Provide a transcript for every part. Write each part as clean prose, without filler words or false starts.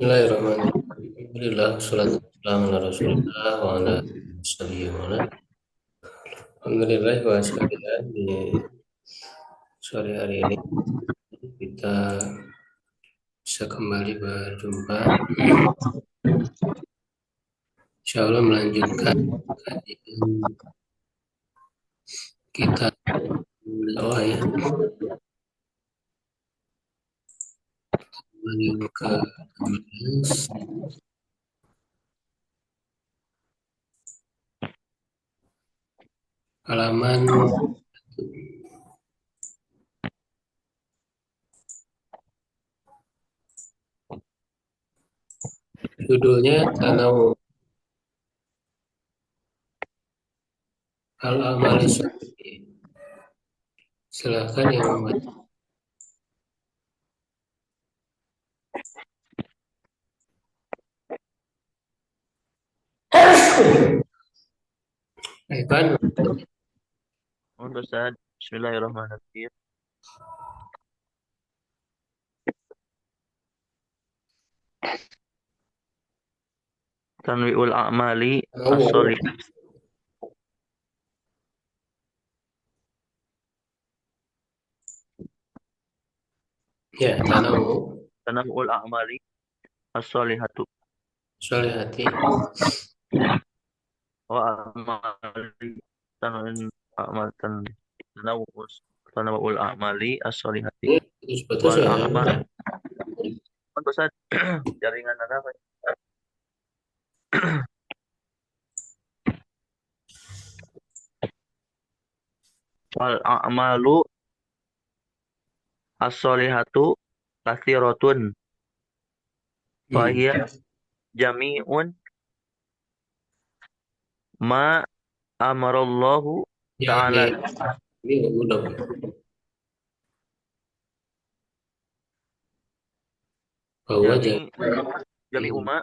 Bismillahirrahmanirrahim. Alhamdulillah, salatu wassalamu ala Rasulillah wa ala alihi wa ala. Alhamdulillah wa sekalian di sore hari ini kita bisa kembali berjumpa. Insya Allah melanjutkan kajian kita dakwah ya. Yang ke-16 halaman judulnya Tanawwu al-amali sholih. Silakan yang membaca. Ivan, Ustaz, Bismillahirrahmanirrahim. Tanwi'ul a'mali as-sholih. ya, Tanwi'ul a'mali as-sholihatu sholihati. wa a'mali tanwi'ul a'mal tanwi'ul a'mali as-sholihati Putus-putus wal ya. a'mal. Ustaz, jaringan apa? Wal a'malu as-sholihatu katsiratun wa hiya jami'un ma amarallahu Ya, ta'ala. ini udah. Bahwa Jami umma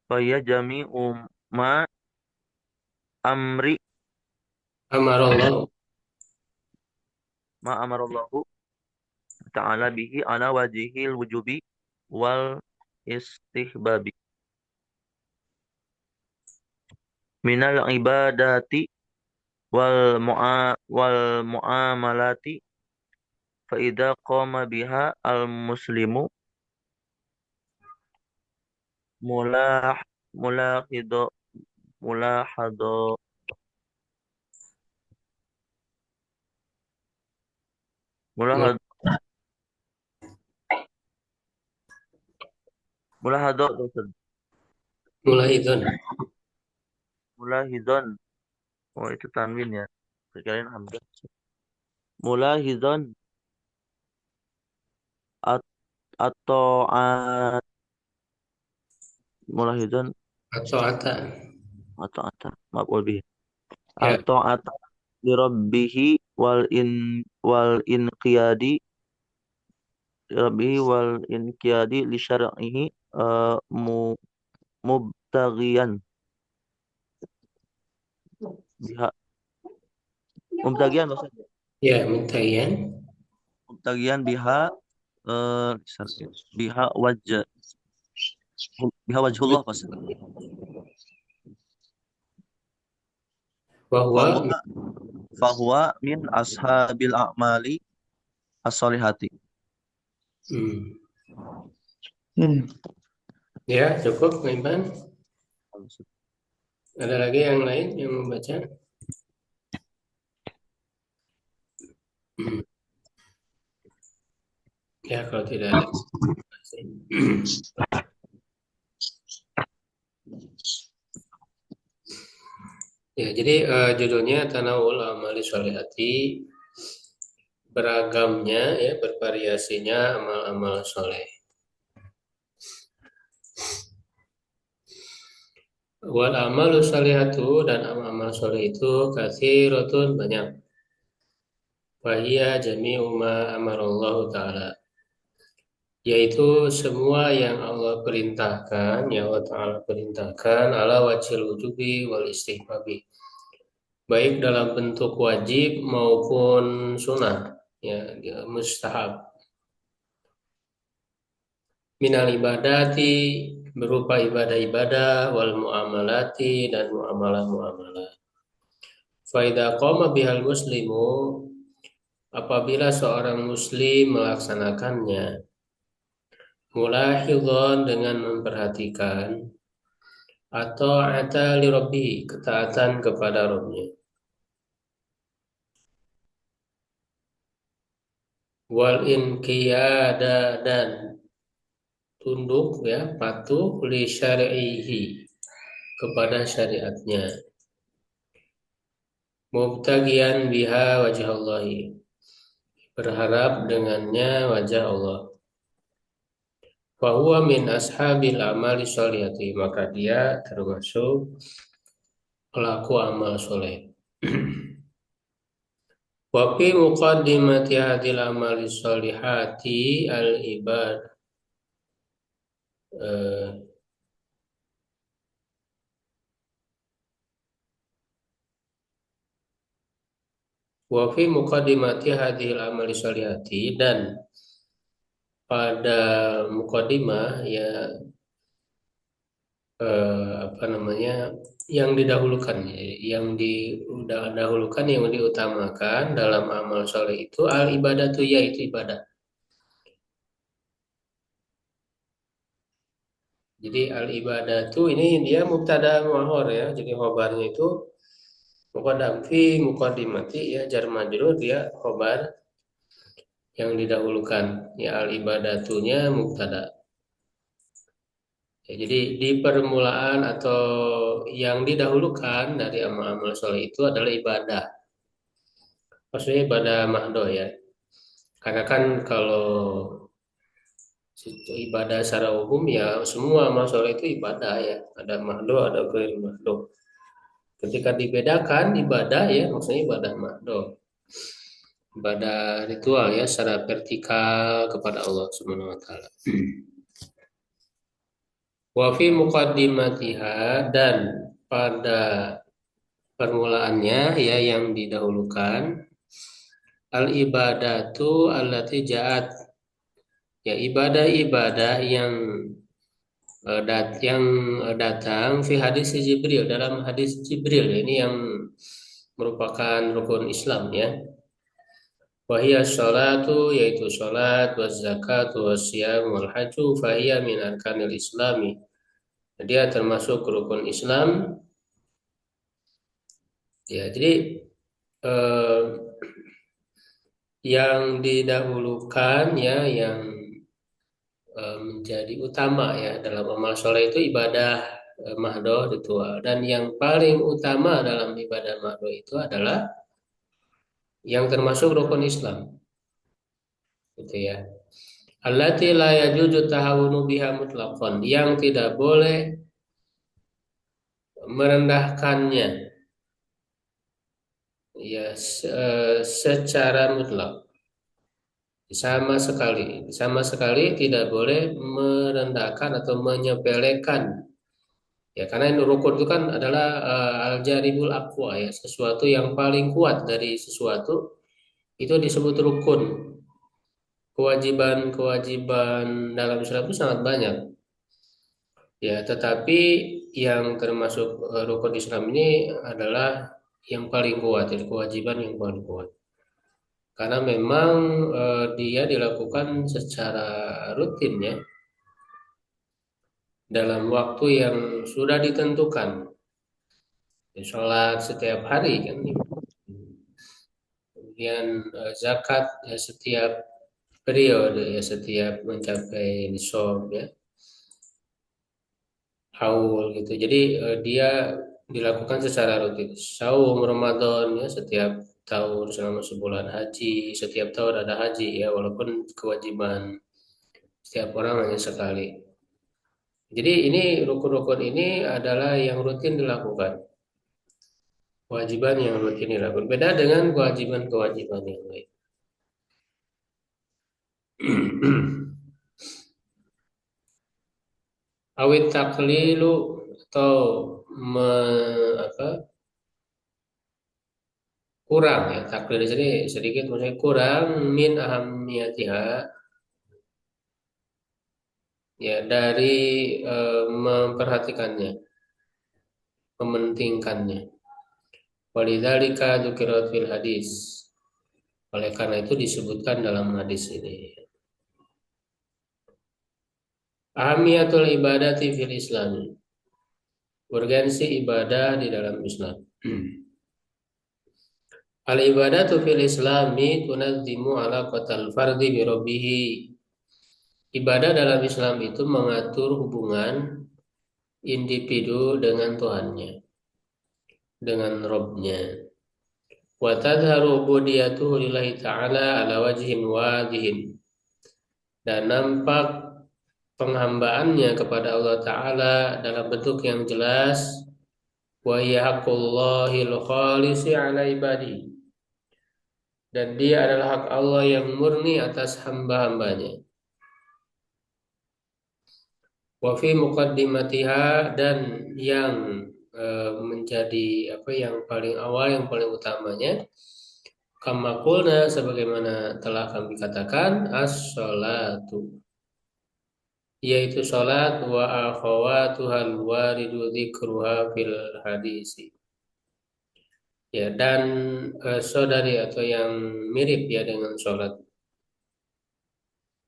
wa hiya jami'u ma amri amarallah ma amarallahu ta'ala bihi ala wajihil wujubi wal istihbabi minal ibadati wal muamalati fa idza qama biha al muslimu mulah mulahido mulahado mulahado mulahado mulahidun. mulahidon. Oh, itu tanwin ya, sekalian hamzah. Mulahidon atau mulahidon Atau ata. atau ata maqul bihi Ya, atau ata li rabbihi wal inqiyadi li rabbihi wal inqiyadi li syar'ihi mu mubtaghiyan biha mubtaghiyan maksudnya ya muntahiyan. mubtaghiyan biha biha wajh biha wajhullah maksudnya Bahwa fahuwa min ashabil a'mali as-solihati. hmm. Ya, cukup, Ivan. Ada lagi yang lain yang membaca? Hmm. Ya, kalau tidak ada. Ya, jadi judulnya Tanawul Amali Sholihati, beragamnya ya, bervariasinya amal-amal soleh. Wal amalu sholihatu, dan amal-amal soleh itu katsiratun, banyak. Wahia jami'u ma amarallahu ta'ala, yaitu semua yang Allah perintahkan, yang Allah Ta'ala perintahkan, ala wajhil wujubi wal istihbabi, baik dalam bentuk wajib maupun sunnah, ya, mustahab. minal ibadati berupa ibadah-ibadah wal muamalati dan muamalah-muamalah. Faida qoma bihal muslimu apabila seorang muslim melaksanakannya mulahidhon dengan memperhatikan atau ata li rabbi ketaatan kepada Rabbnya wal inqiyada dan tunduk ya patuh li syari'ihi kepada syariatnya mubtagian biha wajah Allahi berharap dengannya wajah Allah fahuwa min ashabil amali sholihati maka dia termasuk pelaku amal soleh wa fi muqaddimati hadil amali sholihati al ibad eh, wa fi muqaddimati hadil amali sholihati dan pada muqaddimah ya apa namanya yang didahulukan yang didahulukan yang diutamakan dalam amal soleh itu al ibadatu yaitu ibadah. Jadi al ibadatu ini dia mubtada muahor ya. Jadi khobarnya itu muqaddam fi muqaddimati ya jar majrur dia khobar yang didahulukan ya al ibadatunya mubtada. Ya, jadi di permulaan atau yang didahulukan dari amal-amal soleh itu adalah ibadah. Maksudnya ibadah mahdo ya. Karena kan kalau ibadah secara umum ya semua amal soleh itu ibadah ya. Ada mahdo, ada ghair mahdo. Ketika dibedakan ibadah ya maksudnya ibadah mahdo. Ibadah ritual ya secara vertikal kepada Allah Subhanahu wa taala. Wa fi muqaddimatiha dan pada permulaannya ya yang didahulukan al ibadatu allati ja'at ya ibadah-ibadah yang datang fi hadis Jibril dalam hadis Jibril ini yang merupakan rukun Islam ya. Wahiyya sholatu yaitu sholat wa zakat wa siyam wal haju fahiyya min arkanil islami. Dia termasuk rukun Islam. Ya, jadi eh, yang didahulukan ya yang menjadi utama ya dalam amal soleh itu ibadah mahdoh ritual dan yang paling utama dalam ibadah mahdoh itu adalah yang termasuk rukun Islam gitu ya allati la yajuzu tahawunu biha mutlaqan yang tidak boleh merendahkannya ya secara mutlak sama sekali tidak boleh merendahkan atau menyepelekan. Ya, karena rukun itu kan adalah al-jaribul aqwa ya, sesuatu yang paling kuat dari sesuatu itu disebut rukun. Kewajiban-kewajiban dalam Islam itu sangat banyak. Ya, tetapi yang termasuk rukun Islam ini adalah yang paling kuat, jadi kewajiban yang paling kuat. Karena memang dia dilakukan secara rutin ya, dalam waktu yang sudah ditentukan. Sholat setiap hari kan kemudian zakat ya setiap periode ya setiap mencapai nisab ya haul gitu jadi dia dilakukan secara rutin saum Ramadan ya setiap tahun selama sebulan haji setiap tahun ada haji ya walaupun kewajiban setiap orang hanya sekali jadi ini rukun-rukun ini adalah yang rutin dilakukan kewajiban yang rutin dilakukan beda dengan kewajiban-kewajiban yang lain awit taklilu atau me, apa, kurang ya taklil di sini sedikit maksudnya kurang min ahamiyatiha ya dari memperhatikannya, mementingkannya. Walidzalika dzukira fil hadis. Oleh karena itu disebutkan dalam hadis ini. Ahamiyatul ibadati fil Islam. Urgensi ibadah di dalam Islam. Al ibadatu fil Islami tunazzimu alaqatal fardi bi rabbih. Ibadah dalam Islam itu mengatur hubungan individu dengan Tuhannya, dengan Robnya. Wa tadharu ubudiyatuhu lillahi ta'ala ala wajhin wadihin. Dan nampak penghambaannya kepada Allah Ta'ala dalam bentuk yang jelas. Wa yahqullahil khalisi ala ibadi. Dan dia adalah hak Allah yang murni atas hamba-hambanya. Wa fi muqaddimatiha, dan yang menjadi yang paling awal, yang paling utamanya, kama qulna, sebagaimana telah kami katakan, as-sholatu, yaitu salat, wa akhawatuhal waridu dzikruha fil hadisi. Ya, dan saudari atau yang mirip ya dengan sholat.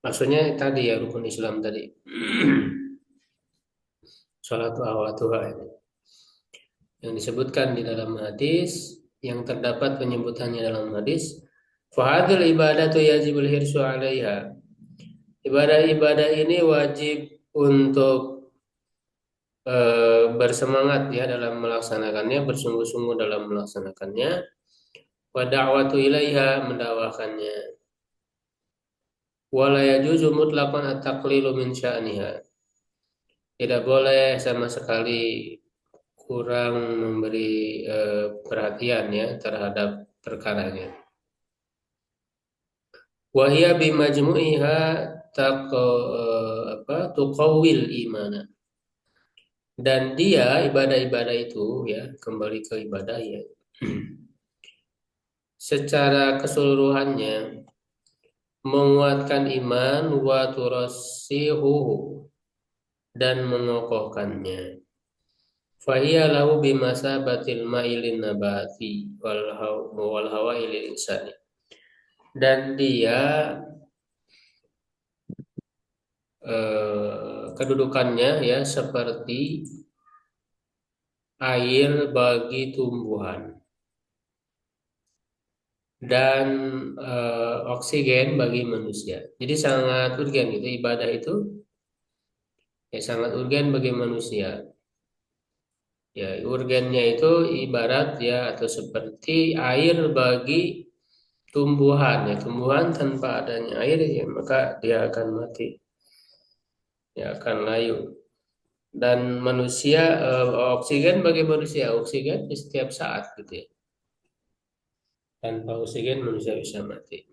Maksudnya tadi ya rukun Islam tadi. Sholatu awatuha ini. Yang disebutkan di dalam hadis, yang terdapat penyebutannya dalam hadis, fahadil ibadatu yajibul hirsu 'alaiha. Ibadah-ibadah ini wajib untuk bersemangat ya dalam melaksanakannya, bersungguh-sungguh dalam melaksanakannya, wa da'watu ilaiha, mendakwakannya. Wala yajuzu mutlaqan at-taqlilu min sya'niha. Tidak boleh sama sekali kurang memberi perhatian ya terhadap perkaranya. Wahia bimajmu'iha tuqawwil imana. Dan dia ibadah-ibadah itu ya, kembali ke ibadah ya, secara keseluruhannya menguatkan iman, wa turassihu, dan mengokohkannya. Fahiya lahu bimasabatil ma'ilin nabati wal hawa ilil insani. Dan dia kedudukannya ya seperti air bagi tumbuhan dan oksigen bagi manusia. Jadi sangat urgen gitu ibadah itu ya, sangat urgen bagi manusia. Ya, urgennya itu ibarat ya atau seperti air bagi tumbuhan ya. Tumbuhan tanpa adanya air ya maka dia akan mati. Ya akan layu. Dan manusia oksigen bagi manusia, oksigen di setiap saat gitu ya. Tanpa oksigen manusia bisa mati.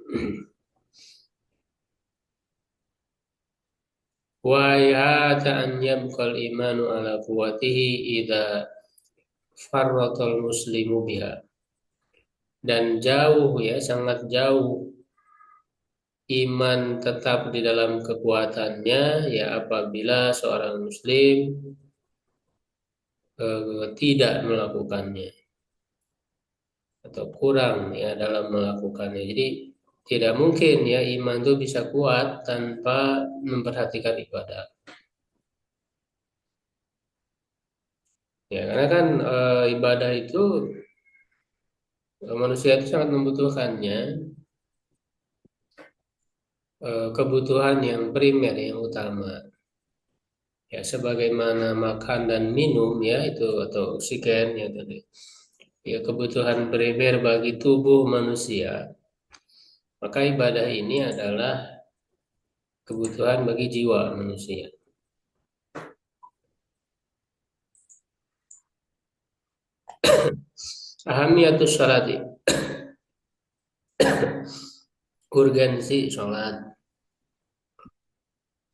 Wa yata an yabqal imanu ala quwwatihi idza farratal muslimu biha. Dan jauh ya, sangat jauh iman tetap di dalam kekuatannya ya apabila seorang muslim tidak melakukannya atau kurang ya dalam melakukannya. Jadi tidak mungkin ya iman itu bisa kuat tanpa memperhatikan ibadah. Ya karena kan ibadah itu manusia itu sangat membutuhkannya, kebutuhan yang primer yang utama. Ya sebagaimana makan dan minum ya itu atau oksigen ya tadi. Ya kebutuhan primer bagi tubuh manusia. Maka ibadah ini adalah kebutuhan bagi jiwa manusia. Ahamiyatus sholati. Urgensi sholat.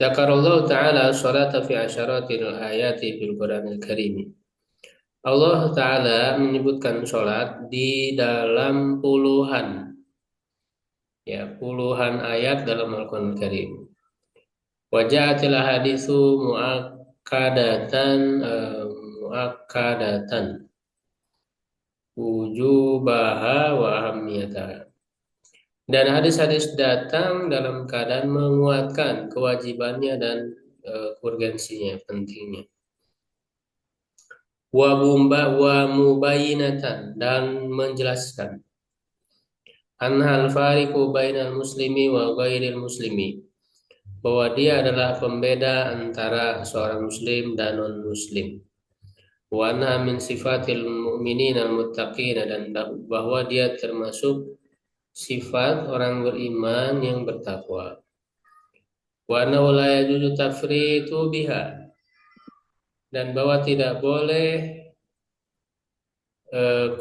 Dzakarallahu ta'ala sholata fi asyaratil ayati fil Qur'anil Karim. Allah Ta'ala menyebutkan sholat di dalam puluhan ayat dalam Al-Quran Karim. Wajahatil haditsu muakkadatan muakkadatan wujubaha wa ahamiyataha. Dan hadis-hadis datang dalam keadaan menguatkan kewajibannya dan urgensinya, pentingnya. Wa mubayyinatan dan menjelaskan. Anhal fariqu bainal muslimi wa ghairil muslimi. Bahwa dia adalah pembeda antara seorang muslim dan non-muslim. Wa anha min sifatil mu'minin al-muttaqin, dan bahwa dia termasuk sifat orang beriman yang bertakwa. Wa annahu la yajuzu tafritu biha, dan bahwa tidak boleh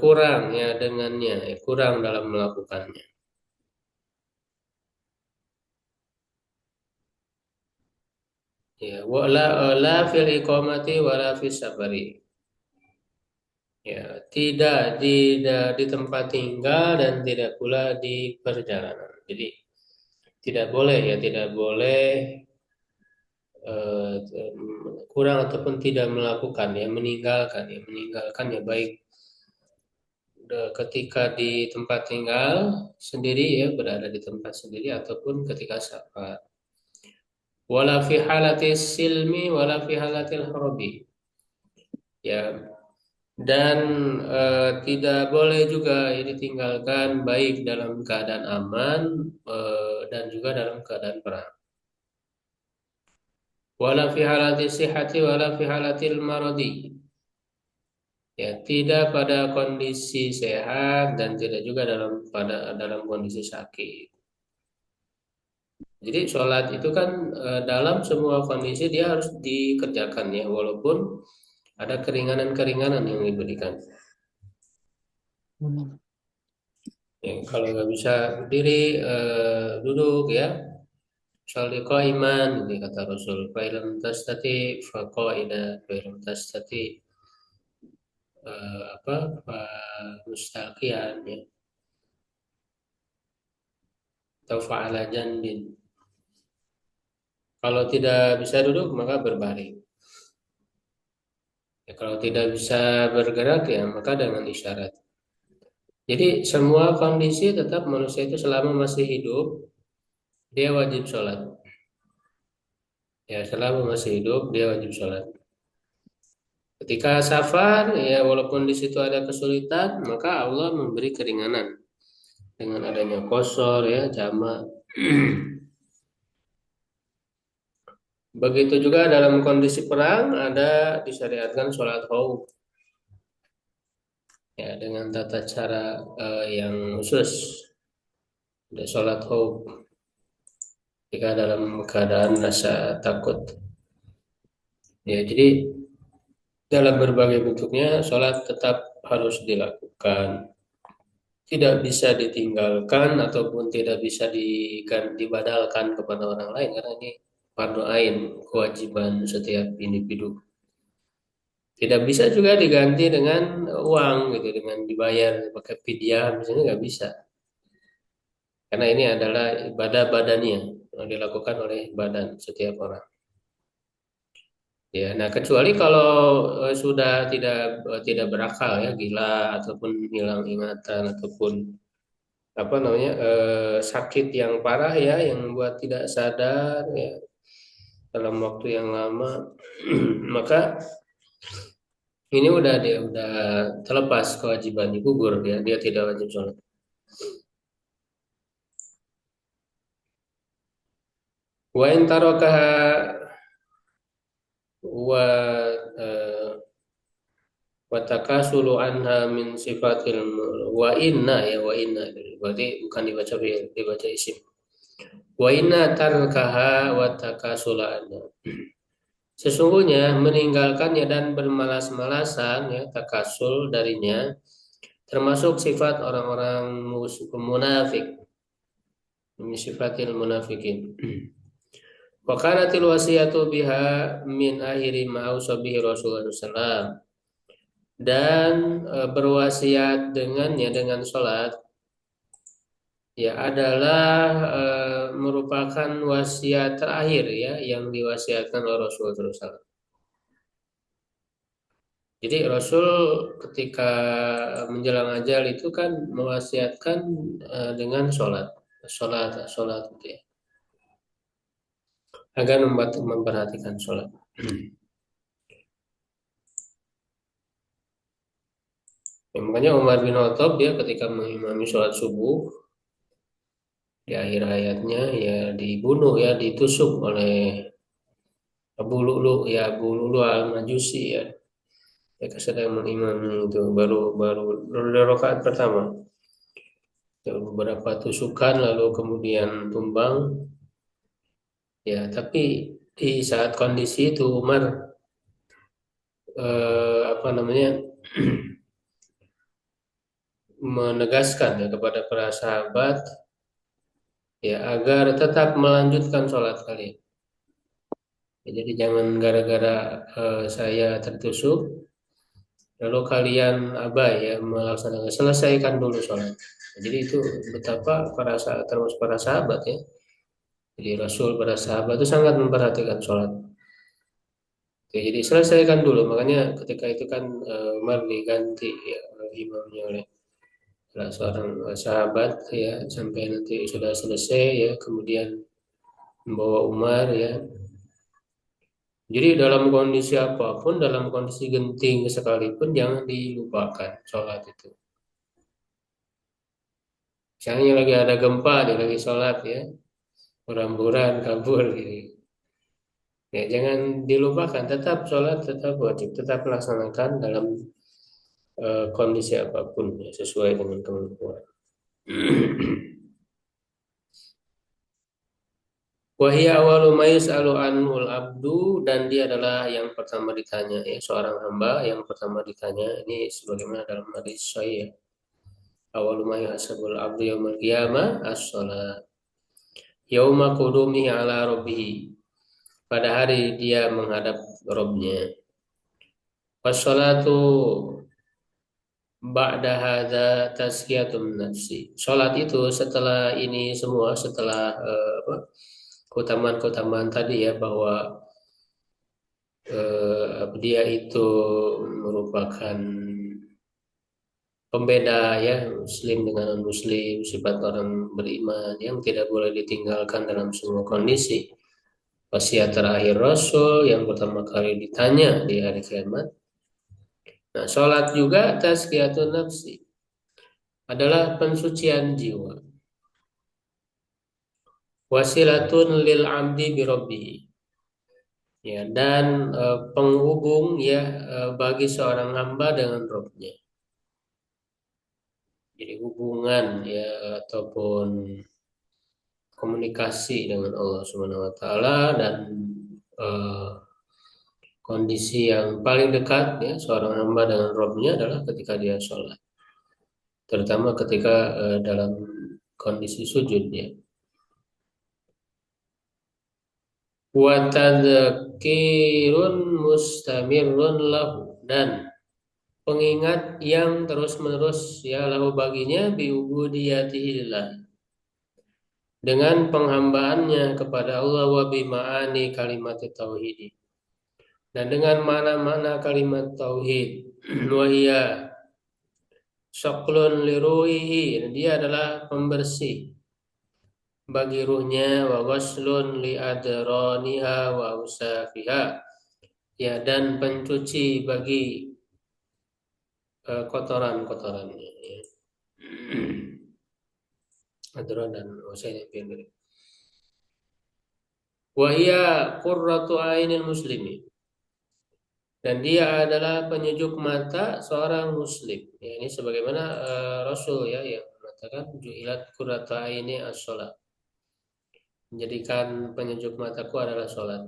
kurang ya dengannya, kurang dalam melakukannya. Ya, la fil iqamati wala fis safari. Ya, tidak di tempat tinggal dan tidak pula di perjalanan. Jadi tidak boleh ya, tidak boleh eh, kurang ataupun tidak melakukan ya, meninggalkan ya baik ketika di tempat tinggal sendiri ya, berada di tempat sendiri ataupun ketika safar. Wala fi halati silmi wala fi halatil harbi. Ya, dan tidak boleh juga ya, ditinggalkan baik dalam keadaan aman dan juga dalam keadaan perang. Wala fi halati sihhati wala fi halatil maradi. Ya, tidak pada kondisi sehat dan tidak juga dalam kondisi sakit. Jadi sholat itu kan dalam semua kondisi dia harus dikerjakan ya, walaupun ada keringanan-keringanan yang diberikan. Ya, kalau nggak bisa berdiri, duduk ya. Sholli qa'iman, ini kata Rasul. Fa'ilam tastati faqa'ida, fa'ilam tastati apa mustaqiyan ya, atau fa'ala janbin. Kalau tidak bisa duduk maka berbaring. Ya, kalau tidak bisa bergerak ya maka dengan isyarat. Jadi semua kondisi tetap manusia itu selama masih hidup dia wajib sholat. Ya, selama masih hidup dia wajib sholat. Ketika safar ya walaupun di situ ada kesulitan maka Allah memberi keringanan dengan adanya qashar ya, jamak. Begitu juga dalam kondisi perang ada disyariatkan sholat khauf ya, dengan tata cara yang khusus. Ada sholat khauf jika dalam keadaan rasa takut. Ya, jadi dalam berbagai bentuknya sholat tetap harus dilakukan. Tidak bisa ditinggalkan ataupun tidak bisa dibadalkan kepada orang lain karena ini fardu ain, kewajiban setiap individu. Tidak bisa juga diganti dengan uang gitu, dengan dibayar pakai fidyah misalnya nggak bisa. Karena ini adalah ibadah badania yang dilakukan oleh badan setiap orang. Ya, nah kecuali kalau sudah tidak berakal ya, gila ataupun hilang ingatan ataupun apa namanya sakit yang parah ya, yang membuat tidak sadar ya dalam waktu yang lama, maka ini dia udah terlepas kewajiban, gugur dia tidak wajib sholat. Wa in tarakaha wa eh, wa takasulu anha min sifatil wa inna berarti bukan dibaca fi'il, dibaca isim. Wa inna tarkaha wa takasula anha. Sesungguhnya meninggalkannya dan bermalas-malasan ya, takasul darinya termasuk sifat orang-orang munafik, min sifatil munafikin. Wa kanatil wasiyatu biha min akhiri ma ausa bihi Rasulullah SAW. Dan berwasiat dengannya dengan sholat ya adalah merupakan wasiat terakhir ya yang diwasiatkan oleh Rasulullah SAW. Jadi Rasul ketika menjelang ajal itu kan mewasiatkan dengan sholat, sholat gitu ya, agar memperhatikan sholat. Ya, makanya Umar bin Khattab ya ketika mengimami sholat subuh di akhir hayatnya ya dibunuh ya ditusuk oleh Abu Lu'lu al-Majusi ya. Mereka sedang mengimami itu baru rakaat pertama. Ya, beberapa tusukan lalu kemudian tumbang. Ya, tapi di saat kondisi itu Umar apa namanya menegaskan ya kepada para sahabat ya agar tetap melanjutkan sholat kalian. Ya, jadi jangan gara-gara saya tertusuk lalu kalian abai ya melaksanakan selesaikan dulu sholat. Jadi itu betapa termasuk para sahabat ya. Jadi Rasul para sahabat itu sangat memperhatikan sholat. Oke, jadi selesaikan dulu. Makanya ketika itu kan Umar diganti ya, imamnya oleh salah seorang sahabat ya sampai nanti sudah selesai ya kemudian membawa Umar ya. Jadi dalam kondisi apapun, dalam kondisi genting sekalipun jangan dilupakan sholat itu. Misalnya lagi ada gempa, dia lagi sholat ya, buran-buran kabur gitu. Ya, jangan dilupakan, tetap sholat, tetap wajib, tetap melaksanakan dalam kondisi apapun ya, sesuai dengan kemampuan. Wahia awalu ma yus'alu anhul abdu dan dia adalah yang pertama ditanya ya seorang hamba yang pertama ditanya ini sebagaimana dalam hadis sahih ya. Awalu ma yuhasabul abdu yaumil qiyamah as-shalat. Yauma qudumihi ala rabbih. Pada hari dia menghadap Rabbnya. Wassalatu ba'da hadza tazkiyatun nafsi. Salat itu setelah ini semua setelah apa? Keutamaan-keutamaan tadi ya bahwa dia itu merupakan pembeda ya muslim dengan non muslim sifat orang beriman yang tidak boleh ditinggalkan dalam semua kondisi wasiat terakhir Rasul yang pertama kali ditanya di hari kiamat. Nah, sholat juga tazkiyatun nafsi adalah pensucian jiwa, wasilatun lil abdi bi rabbih. Ya, dan penghubung ya bagi seorang hamba dengan Rabbnya. Jadi hubungan ya ataupun komunikasi dengan Allah Subhanahu wa taala dan eh, kondisi yang paling dekat ya seorang hamba dengan Rabbnya adalah ketika dia sholat, terutama ketika dalam kondisi sujud ya. Wa tadzkirun mustamirun lahu dan pengingat yang terus-menerus ya lahu baginya biubudiyatihillah dengan penghambaannya kepada Allah wa bima'ani kalimat tauhid dan dengan mana-mana kalimat tauhid wahia syaklun liruhihi dia adalah pembersih bagi ruhnya wa ghaslun li adraniha wa usafiha ya dan pencuci bagi kotoran-kotorannya ya. Adron dan usainya mirip. Wahia qurratu ainil muslimi dan dia adalah penyejuk mata seorang muslim. Ya, ini sebagaimana Rasul ya yang mengatakan ju'ilat qurratu aini as-shalat. Menjadikan penyejuk mataku adalah sholat.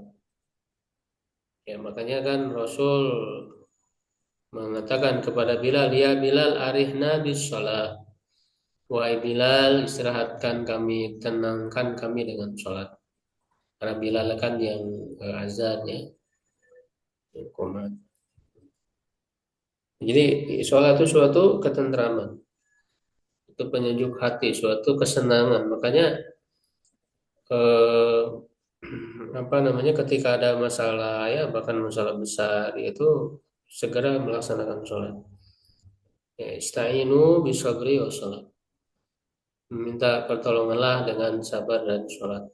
Ya, makanya kan Rasul mengatakan kepada Bilal, ya Bilal arihna bis sholat. Wahai Bilal, istirahatkan kami, tenangkan kami dengan sholat. Karena Bilal kan yang azan ya, yang komat. Jadi sholat itu suatu ketentraman. itu penyejuk hati, suatu kesenangan. Makanya eh, apa namanya ketika ada masalah ya bahkan masalah besar itu segera melaksanakan sholat. Ya, istainu bisabri wa sholat. Meminta pertolonganlah dengan sabar dan sholat.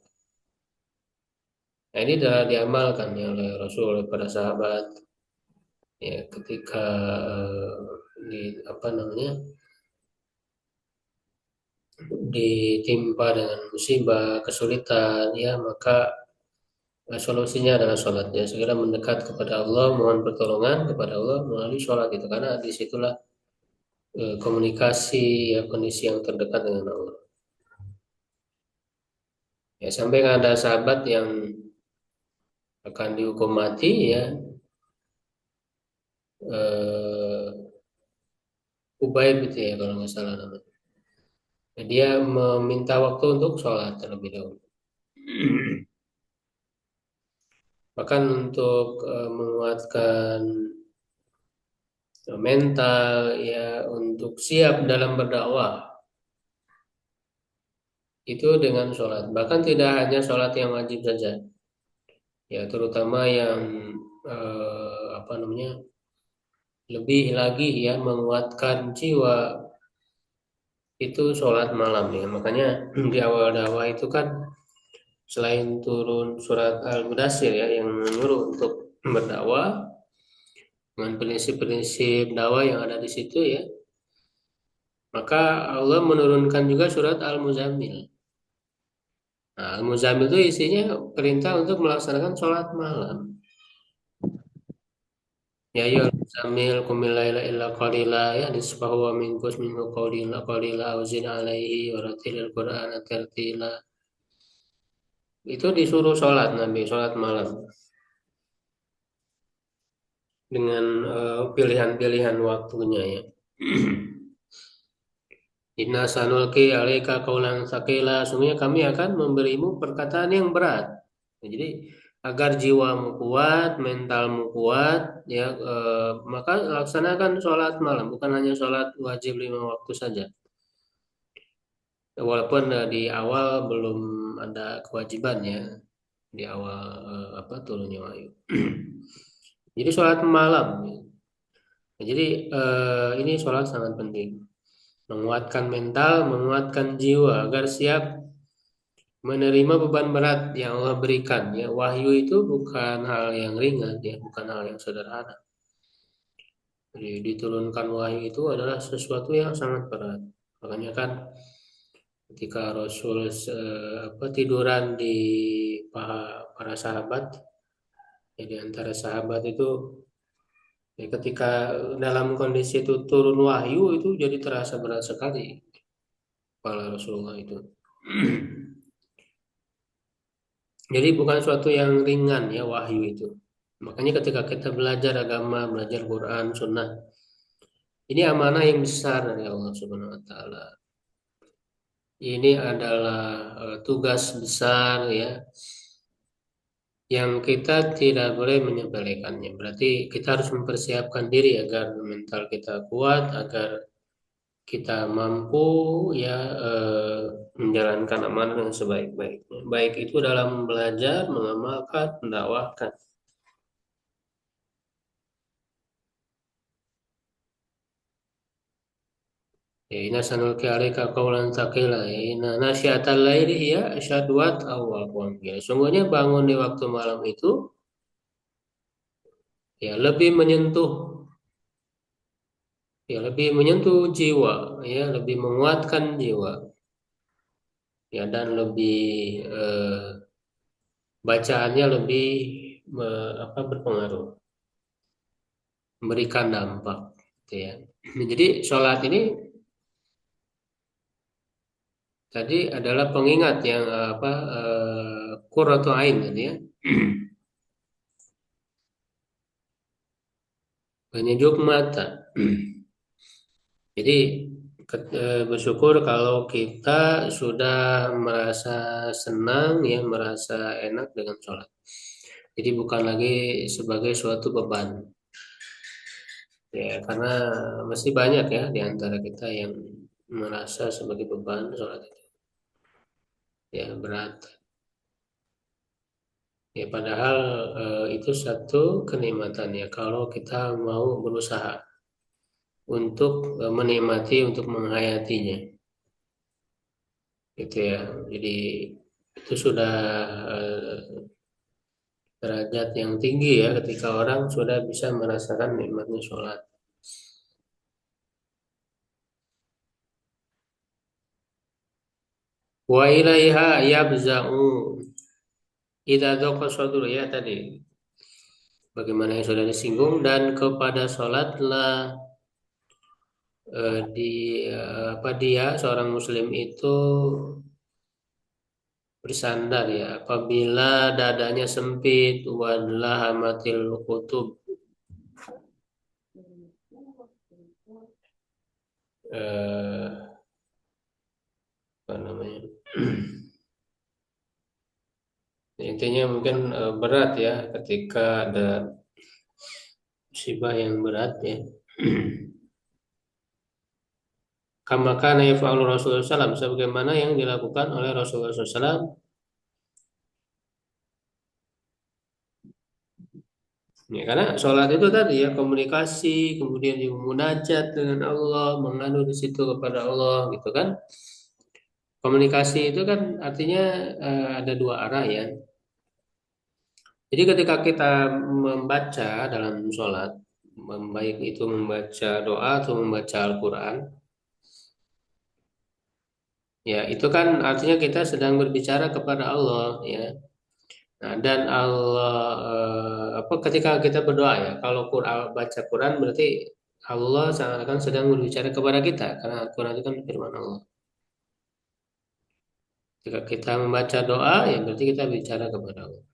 Nah, ini adalah diamalkan ya oleh Rasul oleh para sahabat ya ketika di apa namanya ditimpa dengan musibah kesulitan ya maka solusinya adalah sholat ya segera mendekat kepada Allah mohon pertolongan kepada Allah melalui sholat itu karena disitulah komunikasi ya kondisi yang terdekat dengan Allah ya sampai ada sahabat yang akan dihukum mati ya eh, Ubaid itu ya kalau nggak salah namanya. Dia meminta waktu untuk sholat terlebih dahulu. Bahkan untuk menguatkan mental ya untuk siap dalam berdakwah itu dengan sholat. Bahkan tidak hanya sholat yang wajib saja, ya terutama yang apa namanya lebih lagi ya menguatkan jiwa itu sholat malam ya. Makanya di awal dakwah itu kan selain turun surat Al-Mudaththir ya yang menyuruh untuk berdakwah dengan prinsip-prinsip dakwah yang ada di situ ya, maka Allah menurunkan juga surat Al-Muzammil. Nah, Al-Muzammil itu isinya perintah untuk melaksanakan sholat malam. Ya ya Muzammil qumil laila illa qalila ya nisfahu wa minqus minhu qalila qalila aw zid alaihi wa rattilil qur'ana tartila. Itu disuruh sholat Nabi, sholat malam dengan pilihan-pilihan waktunya ya. Inna sanulki alaika qaulan tsaqila. Sungguhnya kami akan memberimu perkataan yang berat. Nah, jadi agar jiwamu kuat, mentalmu kuat, ya maka laksanakan sholat malam, bukan hanya sholat wajib 5 waktu saja. Walaupun di awal belum ada kewajiban ya, di awal apa turunnya wahyu. Jadi sholat malam. Nah, jadi ini sholat sangat penting. Menguatkan mental, menguatkan jiwa agar siap menerima beban berat yang Allah berikan ya wahyu itu bukan hal yang ringan ya bukan hal yang sederhana. Jadi diturunkan wahyu itu adalah sesuatu yang sangat berat makanya kan ketika Rasul tiduran di paha para sahabat ya, di antara sahabat itu ya, ketika dalam kondisi itu turun wahyu itu jadi terasa berat sekali kepala Rasulullah itu. Jadi bukan suatu yang ringan ya wahyu itu. Makanya ketika kita belajar agama, belajar Quran, Sunnah, ini amanah yang besar dari Allah Subhanahu Wa Taala. Ini adalah tugas besar ya, yang kita tidak boleh menyepelekannya. Berarti kita harus mempersiapkan diri agar mental kita kuat, agar kita mampu ya menjalankan amanah dengan sebaik-baiknya. Baik itu dalam belajar, mengamalkan, mendakwahkan. Ya, inna sanulki alaika qawlan tsaqila. Ya, inna nasyiatal laili hiya asyadwat awal ya, sungguhnya bangun di waktu malam itu ya lebih menyentuh jiwa, ya lebih menguatkan jiwa, ya dan lebih bacaannya lebih berpengaruh, memberikan dampak, gitu ya. Jadi sholat ini tadi adalah pengingat yang qurratu ain tadi ya. Penyejuk mata. Jadi bersyukur kalau kita sudah merasa senang ya, merasa enak dengan sholat. Jadi bukan lagi sebagai suatu beban. Ya, karena masih banyak ya di antara kita yang merasa sebagai beban sholat itu ya berat. Ya padahal itu satu kenikmatan ya kalau kita mau berusaha untuk menikmati, untuk menghayatinya gitu ya. Jadi itu sudah eh, derajat yang tinggi ya ketika orang sudah bisa merasakan nikmatnya sholat. Wa ilaiha yabza'u idza dhaqa sadru ya tadi. Bagaimana yang sudah disinggung dan kepada sholatlah di apa dia seorang muslim itu bersandar ya apabila dadanya sempit wadlah hamatil kutub eh, apa namanya intinya mungkin berat ya ketika ada musibah yang berat ya. Kama kana yaf'alu Rasulullah SAW sebagaimana yang dilakukan oleh Rasulullah SAW. Ya, karena sholat itu tadi ya komunikasi, kemudian juga munajat dengan Allah, mengadu di situ kepada Allah, gitu kan? Komunikasi itu kan artinya ada dua arah ya. Jadi ketika kita membaca dalam sholat, baik itu membaca doa atau membaca Al-Quran, ya itu kan artinya kita sedang berbicara kepada Allah ya. Nah, dan Allah apa ketika kita berdoa ya, kalau Quran baca Quran berarti Allah seakan-akan sedang berbicara kepada kita karena Al-Quran itu kan firman Allah. Jika kita membaca doa ya berarti kita bicara kepada Allah.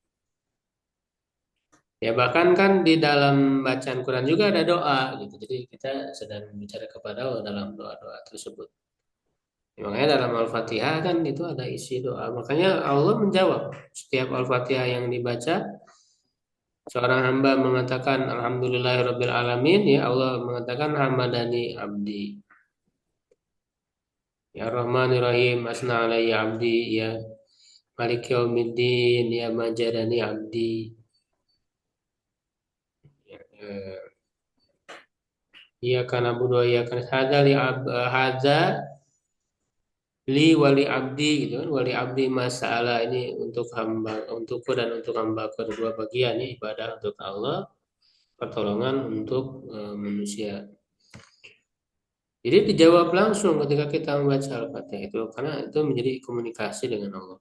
Ya bahkan kan di dalam bacaan Quran juga ada doa gitu. Jadi kita sedang bicara kepada Allah dalam doa-doa tersebut. Ya, makanya dalam Al-Fatihah kan itu ada isi doa. Makanya Allah menjawab setiap Al-Fatihah yang dibaca. Seorang hamba mengatakan Alhamdulillahirabbil alamin, ya Allah mengatakan hamadani abdi. Ya Rahmanir Rahim asna alayya abdi, ya Malik yaumiddin, ya majadani abdi. Ya, iya kana budu ya kan hadza hadza li wali abdi gitu kan, wali abdi masalah ini untuk hamba, untukku dan untuk hamba, kedua bagian ini ibadah untuk Allah, pertolongan untuk manusia. Jadi dijawab langsung ketika kita membaca Al-Fatihah itu karena itu menjadi komunikasi dengan Allah.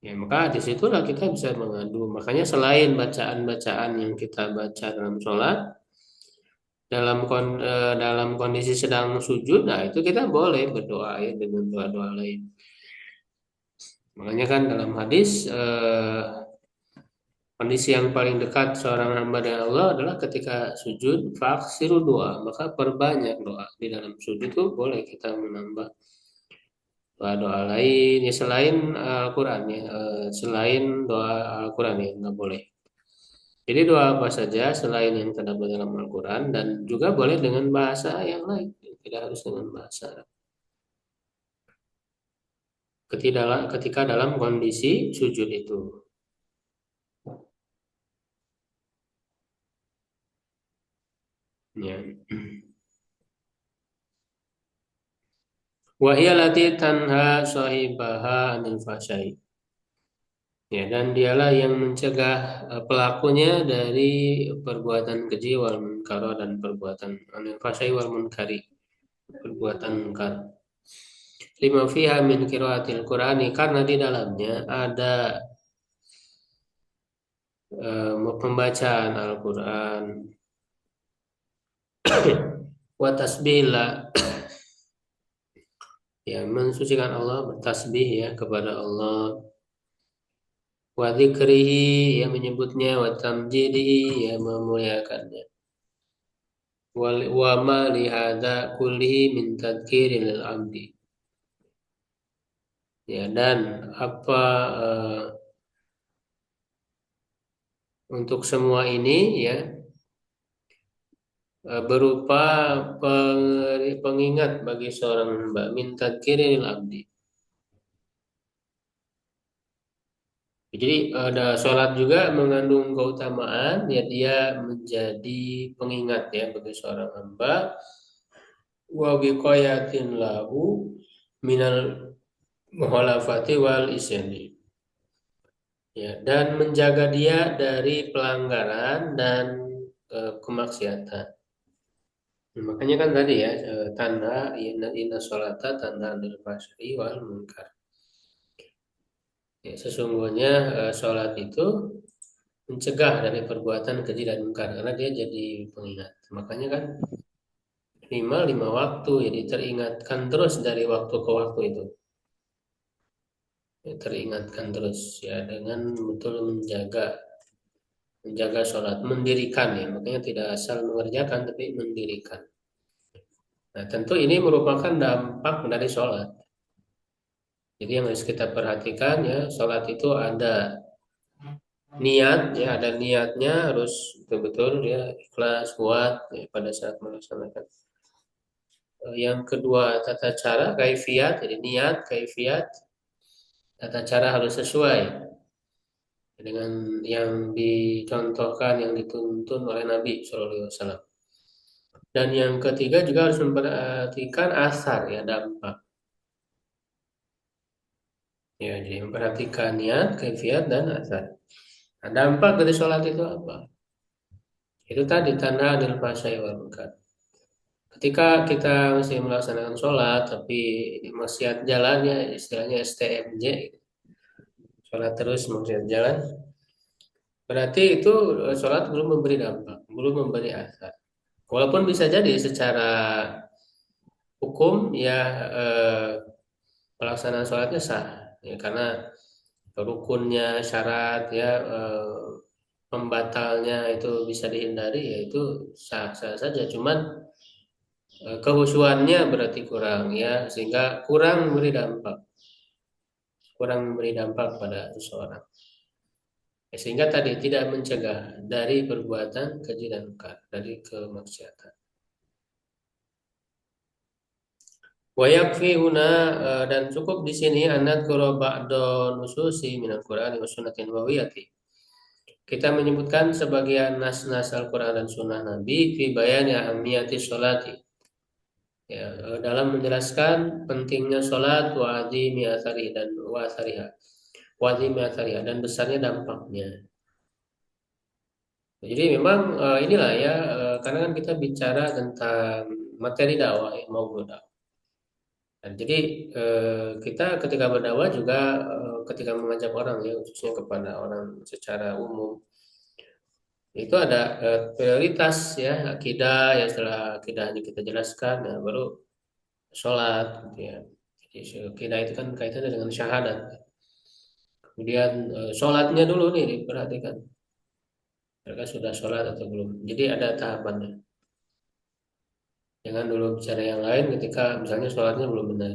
Ya, maka disitulah kita bisa mengadu. Makanya selain bacaan-bacaan yang kita baca dalam sholat, dalam kondisi sedang sujud, nah itu kita boleh berdoa ya dengan doa-doa lain. Makanya kan dalam hadis kondisi yang paling dekat seorang hamba dengan Allah adalah ketika sujud, faksiru doa, maka perbanyak doa di dalam sujud itu boleh kita menambah doa-doa lain ya selain Al-Quran ya selain doa Al-Quran ya nggak boleh. Jadi doa apa saja selain yang terdapat dalam Al-Quran dan juga boleh dengan bahasa yang lain, tidak harus dengan bahasa Arab. Ketika dalam kondisi sujud itu. Ya. Wa hiya lati tanha sahibaha anil fahsyai. Ya, dan dialah yang mencegah pelakunya dari perbuatan keji wal munkar dan perbuatan anil fahsyai wal munkari, perbuatan munkar. Lima fiha min qiraatil Qur'ani karena di dalamnya ada pembacaan Al-Qur'an wa tasbihla ya mensucikan Allah bertasbih ya kepada Allah wa dzikrihi ya menyebutnya wa tamjidihi ya memuliakannya wa ma li hadza kullihi min tadhkiril abdi ya dan apa untuk semua ini ya berupa pengingat bagi seorang hamba min tadkiril abdi. Jadi ada sholat juga mengandung keutamaan ya, dia menjadi pengingat ya bagi seorang hamba, wa biqayatin lahu minal muhalafati wal isyani, ya, dan menjaga dia dari pelanggaran dan kemaksiatan. Nah, makanya kan tadi ya, tanda inna sholata tanda anil fahsya'i wal munkar. Ya, sesungguhnya sholat itu mencegah dari perbuatan keji dan munkar karena dia jadi pengingat. Makanya kan minimal 5 waktu, jadi teringatkan terus dari waktu ke waktu itu. Ya, teringatkan terus ya dengan betul menjaga menjaga sholat, mendirikan ya. Makanya tidak asal mengerjakan tapi mendirikan. Nah, tentu ini merupakan dampak dari sholat. Jadi yang harus kita perhatikan ya, sholat itu ada niat ya, ada niatnya harus betul-betul ya ikhlas kuat ya, pada saat melaksanakan. Yang kedua tata cara kaifiat, jadi niat kaifiat tata cara harus sesuai dengan yang dicontohkan yang dituntun oleh Nabi Shallallahu Alaihi Wasallam. Dan yang ketiga juga harus memperhatikan asar ya, dampak. Ya, jadi memperhatikan niat, kaifiat dan asar. Nah, dampak dari sholat itu apa? Itu tadi tanda adil fahsya'i wal munkar. Ketika kita masih melaksanakan sholat, tapi maksiat jalannya istilahnya STMJ, sholat terus maksiat jalan, berarti itu sholat belum memberi dampak, belum memberi asar. Walaupun bisa jadi secara hukum ya, pelaksanaan sholatnya sah, ya, karena rukunnya syarat ya, pembatalnya itu bisa dihindari, yaitu sah-sah saja. Cuman kehusuannya berarti kurang ya, sehingga kurang memberi dampak pada seseorang. Ya, sehingga tadi tidak mencegah dari perbuatan keji dan munkar, dari kemaksiatan. Wa yakfi huna, dan cukup di sini anat qura ba'da nususi minal Qur'ani wa sunnatin wawiyati. Kita menyebutkan sebagian nas-nas Al-Qur'an dan sunnah Nabi fi bayani ahamiyati sholati. Ya, dalam menjelaskan pentingnya sholat wa adhimi athari dan wa athariha. Wa adhimi athariha dan besarnya dampaknya. Jadi memang inilah ya, karena kan kita bicara tentang materi dakwah ya, mau dakwah. Dan jadi kita ketika berdakwah juga ketika mengajak orang ya, khususnya kepada orang secara umum, itu ada prioritas ya, akidah ya, setelah akidahnya kita jelaskan ya, baru sholat gitu ya. Jadi akidah itu kan kaitannya dengan syahadat. Kemudian sholatnya dulu nih diperhatikan. Mereka sudah sholat atau belum. Jadi ada tahapannya. Jangan dulu bicara yang lain ketika misalnya sholatnya belum benar.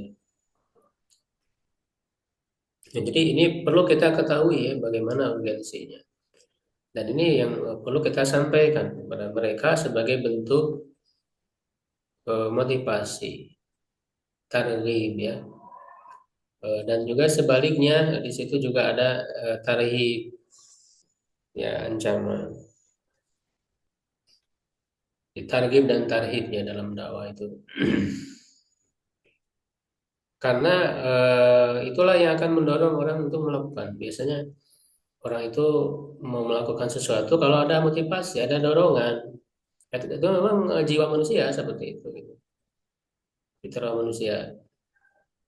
Ya, jadi ini perlu kita ketahui ya bagaimana urgensinya. Dan ini yang perlu kita sampaikan kepada mereka sebagai bentuk motivasi, targhib ya. Dan juga sebaliknya di situ juga ada tarhib ya, ancaman. Targhib dan tarhib ya dalam dakwah itu. Karena itulah yang akan mendorong orang untuk melakukan. Biasanya orang itu mau melakukan sesuatu kalau ada motivasi, ada dorongan. Itu memang jiwa manusia seperti itu, gitu. Fitrah manusia.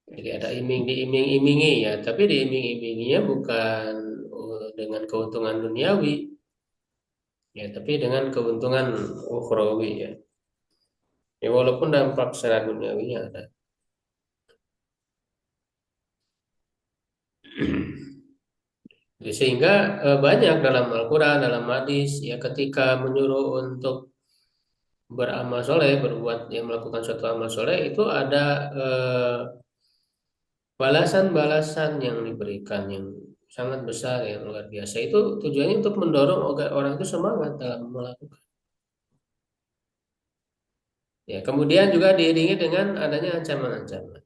Jadi ada diiming-imingi ya, tapi diiming-iminginya bukan dengan keuntungan duniawi, ya, tapi dengan keuntungan ukhrawi ya. Ya walaupun dampak secara duniawinya ada. Jadi, sehingga banyak dalam Al-Quran, dalam hadis ya, ketika menyuruh untuk beramal soleh, berbuat yang melakukan suatu amal soleh itu ada balasan-balasan yang diberikan yang sangat besar yang luar biasa. Itu tujuannya untuk mendorong agar orang itu semangat dalam melakukan. Ya, kemudian juga diiringi dengan adanya ancaman-ancaman.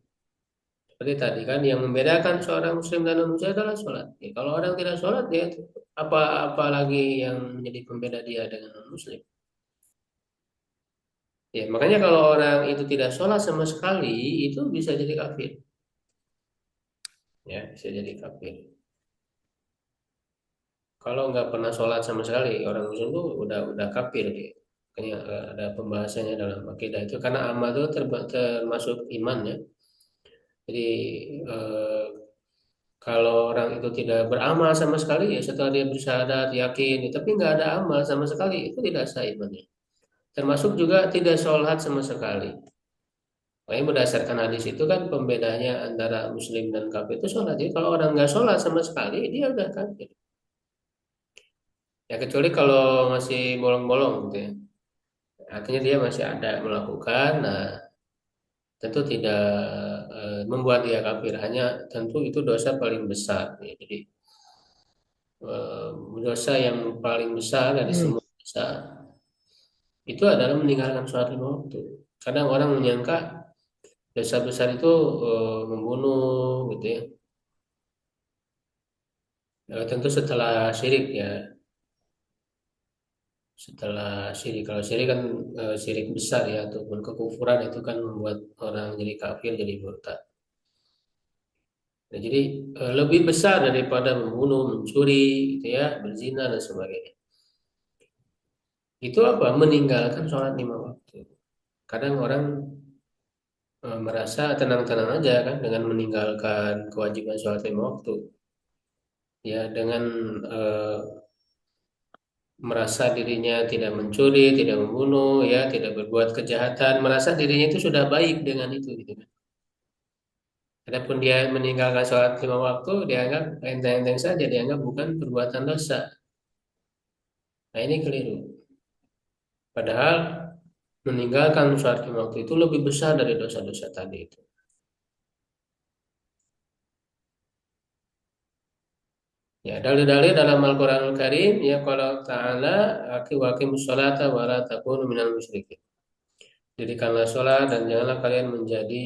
Seperti tadi kan yang membedakan seorang muslim dan non muslim adalah sholat. Ya, kalau orang tidak sholat ya apa lagi yang menjadi pembeda dia dengan non muslim. Ya, makanya kalau orang itu tidak sholat sama sekali itu bisa jadi kafir. Ya, bisa jadi kafir. Kalau nggak pernah sholat sama sekali orang muslim itu udah kafir dia. Makanya ada pembahasannya dalam akidah itu karena amal itu termasuk iman ya. Jadi eh, kalau orang itu tidak beramal sama sekali ya setelah dia bersyahadat yakin tapi nggak ada amal sama sekali itu tidak sah imannya. Termasuk juga tidak sholat sama sekali. Makanya berdasarkan hadis itu kan pembedanya antara muslim dan kafir itu sholat. Jadi kalau orang nggak sholat sama sekali dia udah kafir. Ya kecuali kalau masih bolong-bolong gitu ya. Artinya dia masih ada melakukan. Nah tentu tidak membuat dia kafir. Hanya tentu itu dosa paling besar. Ya. Jadi eh, dosa yang paling besar dari semua dosa itu adalah meninggalkan sholat lima waktu. Kadang orang menyangka dosa besar itu membunuh gitu ya. Tentu setelah syirik ya, setelah syirik. Kalau syirik kan syirik besar ya, ataupun kekufuran itu kan membuat orang jadi kafir, jadi murtad. Nah, jadi lebih besar daripada membunuh, mencuri, gitu ya, berzina dan sebagainya. Itu apa? Meninggalkan sholat lima waktu. Kadang orang merasa tenang-tenang aja kan dengan meninggalkan kewajiban sholat lima waktu. Ya, dengan eh, merasa dirinya tidak mencuri, tidak membunuh, ya, tidak berbuat kejahatan, merasa dirinya itu sudah baik dengan itu, gitu kan. Adapun dia meninggalkan sholat lima waktu, dianggap enteng-enteng saja, dianggap bukan perbuatan dosa. Nah, ini keliru. Padahal meninggalkan sholat lima waktu itu lebih besar dari dosa-dosa tadi itu. Ya, dalil-dalil dalam Al-Qur'anul Karim, ya kalau Ta'ala, aqimus sholata wa la takunu minal musyrikin. Dirikanlah sholat dan janganlah kalian menjadi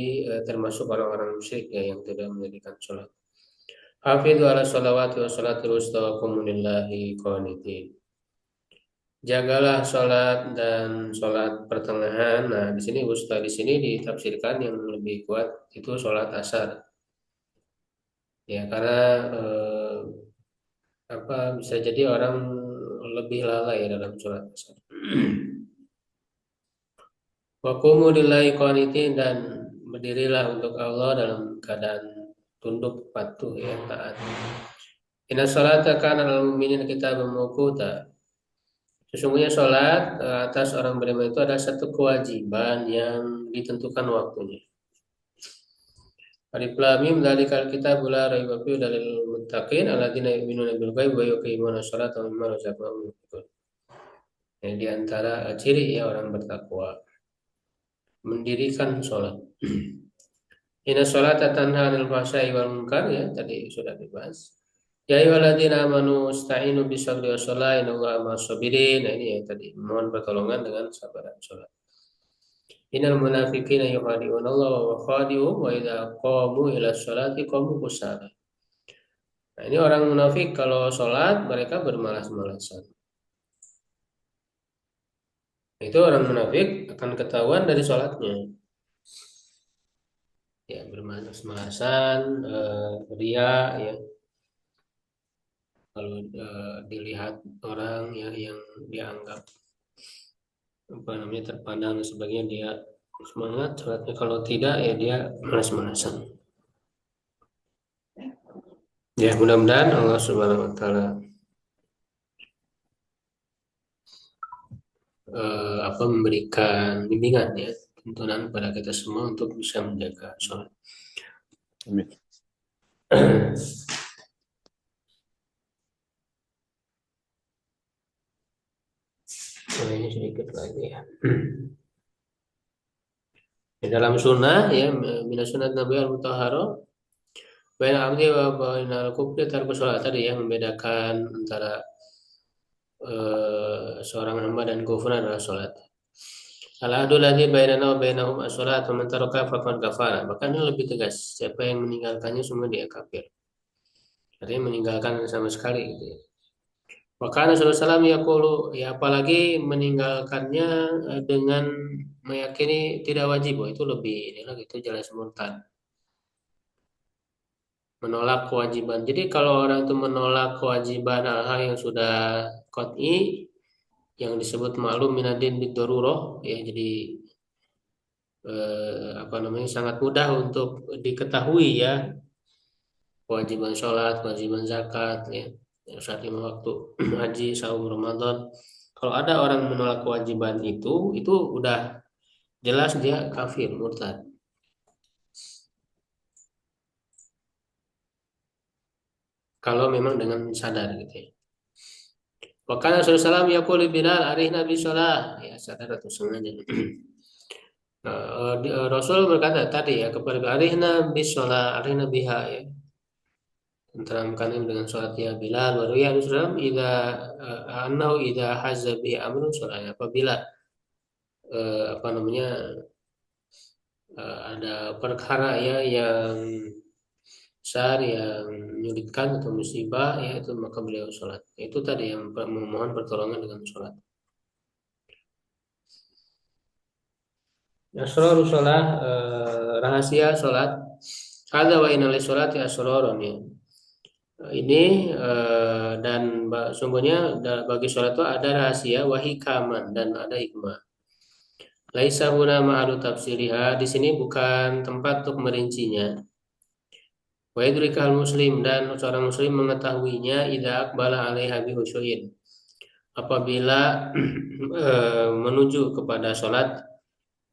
termasuk orang-orang musyrik ya yang tidak mendirikan sholat. Hafidhu ala sholawati wa sholatil wusta wa qumu lillahi qanitin. Jagalah sholat dan sholat pertengahan. Nah, di sini wusta di sini ditafsirkan yang lebih kuat itu sholat asar. Ya, karena bisa jadi orang lebih lalai dalam sholat asar. Wa qumu lillahi qanitin dan berdirilah untuk Allah dalam keadaan tunduk patuh ya taat. Inna sholata kana lil mu'minin kitaban mawquta. Sesungguhnya sholat atas orang beriman itu ada satu kewajiban yang ditentukan waktunya. Alif lam mim dzalikal kitabu la raiba fihi dalil muttaqin alladzina yu'minuna bil ghaibi wa yuqimuna sholata wa mimma razaqnahum yunfiqun. Yang di antara ciri ya orang bertakwa mendirikan sholat. Inna sholata tanha 'anil fahsya'i wal munkar ya tadi sudah dibahas. Ya ayyuhalladzina amanu ista'inu bisabri wassalah innallaha ma'as sabirin. Nah ini yang tadi mohon pertolongan dengan sabar dan sholat. Innal munafiqina yukhadi'una Allah wa khadi'uhum wa idza qamu ila sholati qamu kusala. Nah ini orang munafik kalau sholat mereka bermalas-malasan. Itu orang munafik akan ketahuan dari sholatnya. Ya bermalas-malasan, ria ya. Kalau dilihat orang ya yang dianggap terpandang dan sebagainya dia semangat sholatnya kalau tidak ya dia malas-malasan ya mudah-mudahan Allah Subhanahu Wa Taala memberikan bimbingan ya tuntunan kepada kita semua untuk bisa menjaga sholat. Amin. Nah, ini sedikit lagi ya. Di dalam sunnah ya minas sunnah Nabi al-Mutahharo baina abdi wa baina al-kufri tarku sholat tadi yang membedakan antara seorang hamba dan kufur adalah sholat. Al-ahdu ladzi bainana wa bainahum as-shalah man taraka faqad kafara. Bahkan ini lebih tegas. Siapa yang meninggalkannya semua dia kafir. Artinya meninggalkan sama sekali gitu ya. Wakana Rasulullah SAW yaqulu, ya apalagi meninggalkannya dengan meyakini tidak wajib, oh, itu lebih ini lagi itu jelas murtad. Menolak kewajiban. Jadi kalau orang itu menolak kewajiban hal-hal yang sudah qat'i, yang disebut maklum minadin biddaruroh, ya jadi apa namanya sangat mudah untuk diketahui ya, kewajiban sholat, kewajiban zakat, ya, saat lima waktu, haji, saum, Ramadan. Kalau ada orang menolak kewajiban itu udah jelas dia kafir, murtad. Kalau memang dengan sadar gitu ya. Wakana Rasulullah SAW yaqul li Bilal arihna bis shalah. Ya sadar atau sengaja. Rasul berkata tadi ya kepada Bilal, arihna bis shalah, arihna biha ya. Terangkan dengan sholat ya Bilal wa ya Rasulullah idza annahu idza hazza bi amrun sholat, apabila apa namanya ada perkara ya yang besar yang menyulitkan atau musibah ya itu maka beliau sholat. Itu tadi yang memohon pertolongan dengan sholat. Asrarul sholat, rahasia sholat. Ada wa inali sholat ya asrarun ya. Ini dan sungguhnya bagi sholat itu ada rahasia wahikaman dan ada hikmah. Laisa huna ma'alu tafsiriha, di sini bukan tempat untuk merincinya. Wa yudrikal muslim, dan seorang muslim mengetahuinya idza aqbala alaiha bi khusyu'in. Apabila menuju kepada sholat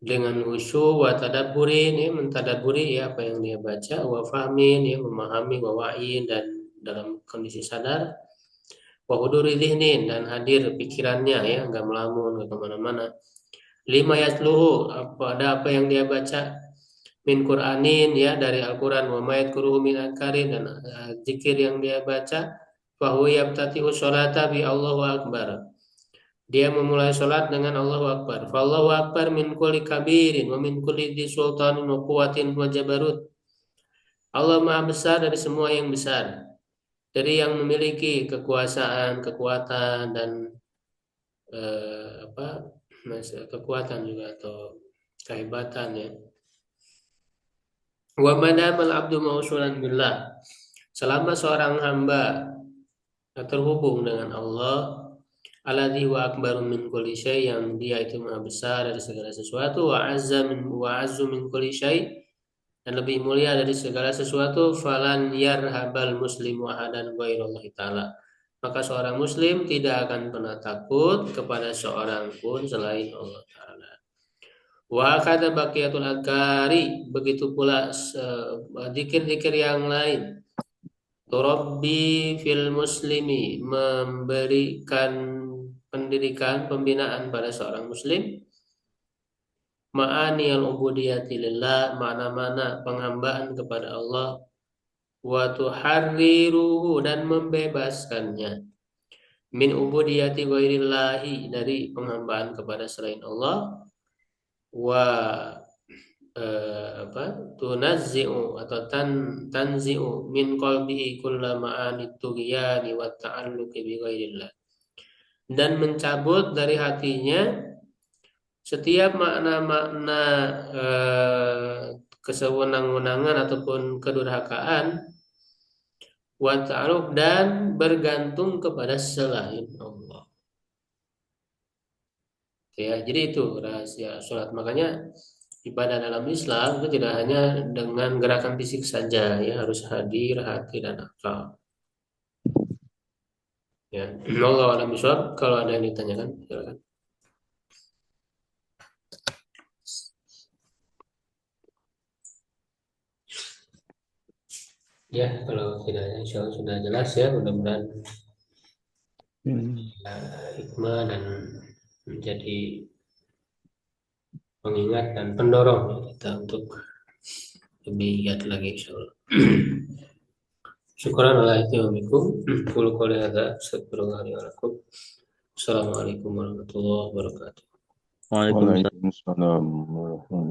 dengan khusyuk wa tadabburin ya mentadabburi ya apa yang dia baca wa fahmin ya memahami wa wa'in dan dalam kondisi sadar wa huduri dhihnin dan hadir pikirannya ya enggak melamun enggak kemana-mana lima yatluhu ada apa yang dia baca min Qur'anin ya dari Al-Qur'an wa mayat kuruhu min adkarin dan zikir yang dia baca fahu yabtatihu sholata bi Allahu Akbar. Dia memulai sholat dengan Allahu Akbar. Fallahu Akbar min kulli kabirin wa min kulli di sultanin wa quwwatin wa jabarut. Allah Maha besar dari semua yang besar. Dari yang memiliki kekuasaan, kekuatan dan apa? Kekuatan juga atau kehebatan ya. Wa madamal abdu mausulan billah. Selama seorang hamba terhubung dengan Allah, alladzi wa akbaru min kulli syai, yang dia itu maha besar dari segala sesuatu, wa azzu min kulli syai, dan lebih mulia dari segala sesuatu, falan yarhabal muslimu ahadan ghairallahi taala. Maka seorang muslim tidak akan pernah takut kepada seorang pun selain Allah taala. Wa kata baqiyatul adkari, begitu pula zikir-zikir yang lain. Turabbi fil muslimi, memberikan pendidikan, pembinaan pada seorang muslim. Ma'ani al-ubudiyati lillah, mana-mana penghambaan kepada Allah. Wa tuharriruhu, dan membebaskannya. Min ubudiyati ghairillahi, dari penghambaan kepada selain Allah. Wa apa tunazzi'u atau tanzi'u min qalbihi kulla ma'ani tughyani wa ta'alluqi bi ghairillah, dan mencabut dari hatinya setiap makna-makna kesewenang-wenangan ataupun kedurhakaan wa ta'alluq, dan bergantung kepada selain Allah. Ya, jadi itu rahasia sholat. Makanya ibadah dalam Islam itu tidak hanya dengan gerakan fisik saja, ya harus hadir hati dan akal. Ya, Allah alam bisawab. Kalau ada yang ditanyakan, silakan. Ya, kalau tidak insya Allah sudah jelas ya, mudah-mudahan hikmah dan menjadi pengingat dan pendorong kita untuk lebih giat lagi insya Allah. Syukran ala ihtiwamikum. Qul qouli hadza astaghfirullah li wa lakum. Assalamualaikum warahmatullahi wabarakatuh. Waalaikumsalam. Waalaikumsalam warahmatullahi